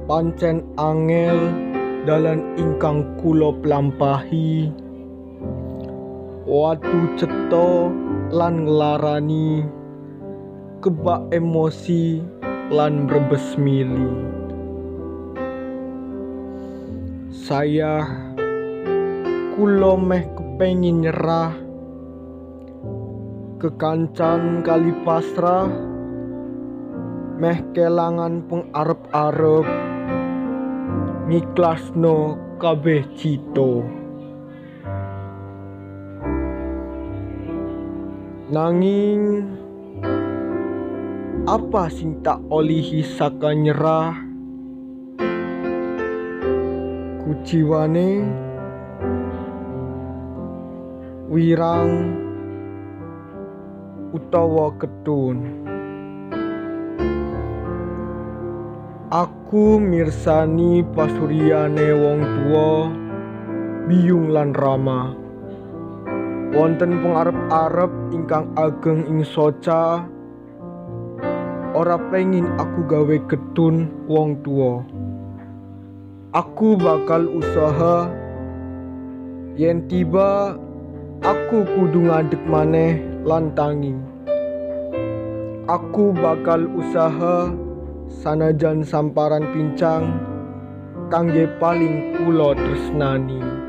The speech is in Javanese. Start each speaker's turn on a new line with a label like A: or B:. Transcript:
A: Pancen angel dalan ingkang kula plampahi, watu cetha lan nglarani, kebak emosi lan brebes mili. Saya kula meh kepengin nyerah, kekancan kali pasrah, meh kelangan pengarep-arep, ngiklasno kabeh cito. Nanging apa sing tak olihi saka nyerah, kuciwane wirang utawa ketun. Aku mirsani pasuryane wong tuwa biyung lan rama. Wonten pengarep-arep ingkang ageng ing soca, ora pengin aku gawe ketun wong tuwa. Aku bakal usaha, yen tiba aku kudu ngadeg maneh lan tangi. Aku bakal usaha sanajan samparan pincang kangge paling kula tresnani.